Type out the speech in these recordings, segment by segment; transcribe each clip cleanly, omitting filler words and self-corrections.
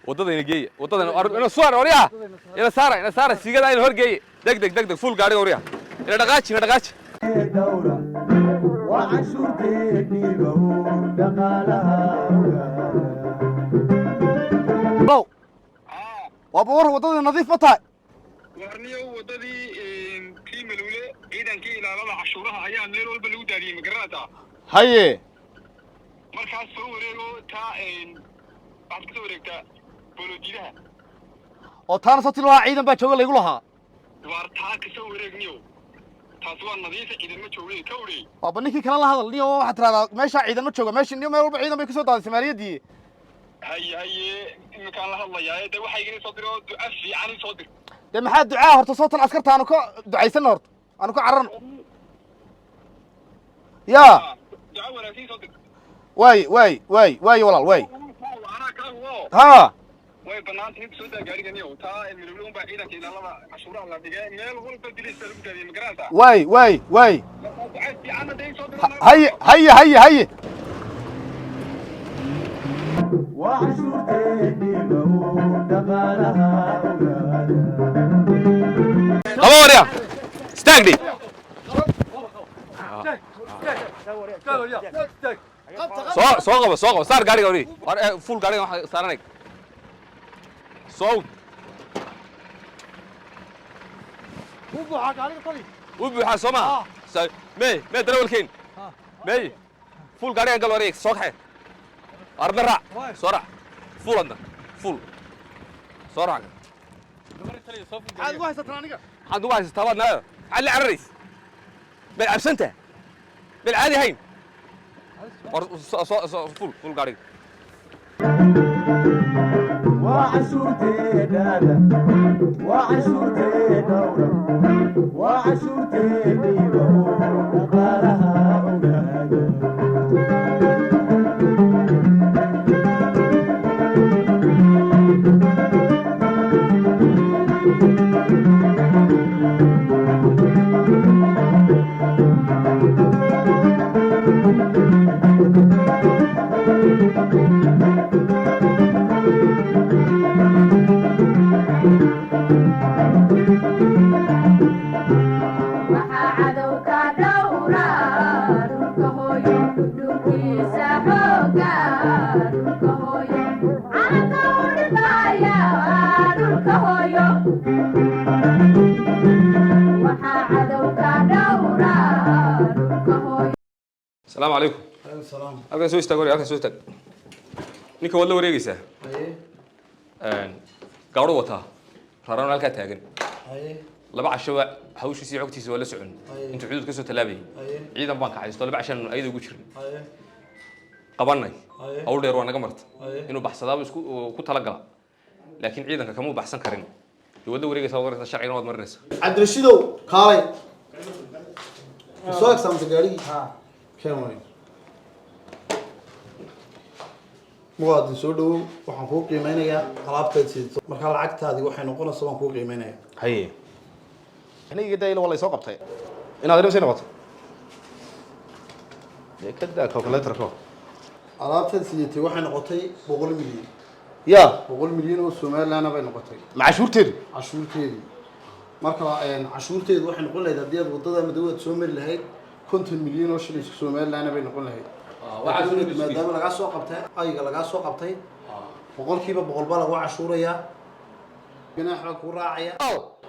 wadada geey wadada suar oriya ila saara sigada in hor geey degdeg full gaari oriya ila dhaqaaji dawra waa cashuurteediiba dhaqaalaha low waa wadada nadiif ma tahay warniyo wadadii kii malule ciidankii ilaalada cashuuraha ayaa meel walba lagu daadiyay magarata haye markaas soo wareego taa waxaad ka soo wareegtaa bolodiidaha oo taana soo tilaa ciidan baa jooga laygu lahaa waar taa ka soo wareegniyo taas waa nadiif ciidan ma joogay ka urey waa ninkii kala la hadal niyo waxa tiraada meesha ciidan ma jooga meesha niyo meel walba ciidan bay ka soo daaday Soomaaliyadii haye imkaan la hadlayaa de waxa iga soo diro duca fiican soo dir de maxaa ducaa horta soo tan askarta aanu ka ducaysan horta aanu ka cararno ya duca wanaagsan soo dir way walaal way ana ka hubo ha way banaantii soo daa gaarigan iyo taa milowlon baa ciidanka ilaalada cashuuraha la dhigay meel walba dilisa lagu daadiyay magaranta way haye Come on here. Stag đi. Soo qabo saar gaariga ori. Full gaariga waxa saaranay. Soo. Ubuuxa Soma. Me darawalkeen. Me. Full gaariga gal ori soo xay. Arbara. Sora. Full anda. Full. Sora. عاد واحد سترانيك عاد واحد استوعبنا على الرئيس بالابسنته بالعادي هين فول قاري وعشورتي دادا وعشورتي دورة وعشورتي ديبو وقالها أولادا السلام عليكم. عليكم السلام. أبغى نسوي استقبال أبغى نسوي استقبال. نيكو والله وريجيسه. أيه. قارو وطا. رارنا لك تاجن. أيه. لبع الشواء حوش يسيع وقتي ولا سعون. أيه. أنتوا حدود كسر تلابي. أيه. عيدا بانك عايز طلب عشان أيده وجشر. أيه. قبلنا. أيه. أول دير وأنا قمرت. أيه. إنه بحث هذا بس كنت هلقى. لكن عيدا كمو بحثن كرين. يودي وريجيسه ورث الشرعين واد مرنس. عبد الرشيدو كاري. سواك سامس جاري. ها. كموي. muwaadin soo dhawow waxaan kuu qiimeynayaa alaabtaad siidto marka lacagtaadii waxay noqonaysaa waan kuu qiimeynayaa haye aniga dayla wala soo qabtay inaad irin soo noqoto kada calculator ko alaabtaad siidtay waxay noqotay 100 milyan ya 100 milyan oo Soomaaliland bay noqotay cashuurteedu marka cashuurteedu waxay noqon lahayd hadii aad wadada madawad soo mari lahayd 50 milyan oo shilin Soomaaliland bay noqon lahayd maadaama laga soo qabtay ayga laga soo qabtay boqolkiiba boqol baa lagu cashuurayaa ganaaxa ku raacaya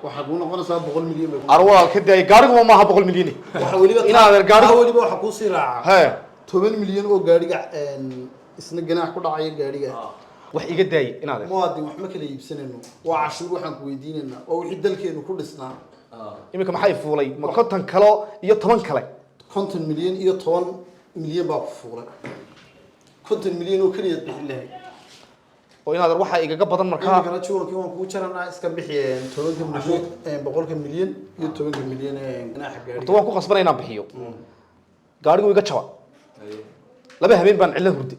waxa uu noqonaysaa 100 milyan bay arwaa ka day gaarigu ma aha 100 milyan waxa waliba gaarigu waxa ku sii raaca 10 milyan oo gaariga isna ganaax ku dhacay gaariga wax iga day inaad muwaadin wax ma kala iibsanayno waa cashuur waxaan ku weydiinayna oo wixii dalkeenu ku dhisnaa imika maxay fuulay ma konton kale iyo 10 kale 50 milyan iyo 10 milyan baa ku fuulay 50 milyan oo kaliya bixin lahayd oo inaad waxa igaga badan markaa kana juulkii waan ku jaranaa iska bixiyeen 10 milyan 100 milyan iyo 10 milyan ganaax gaari waan ku qasbanay inaan bixiyo gaarigu iga jaba laba habeen baan cilla hurdi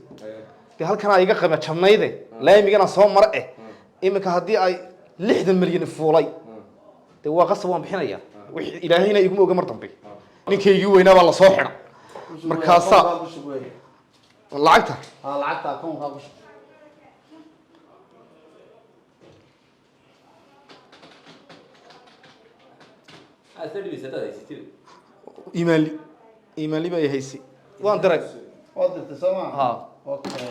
halkan ay iga qaba jabnayde laamigana soo mar imika hadii ay 60 milyan fuulay de waa qasab waan bixinaya wixii ilaahayna igu oga mar dambe ninkaygii weynaa baa la soo xidha markaasa lacagta lacagta akoonka ku iimaanli baa haysi waan diray waa dirtay Soomaa ha okay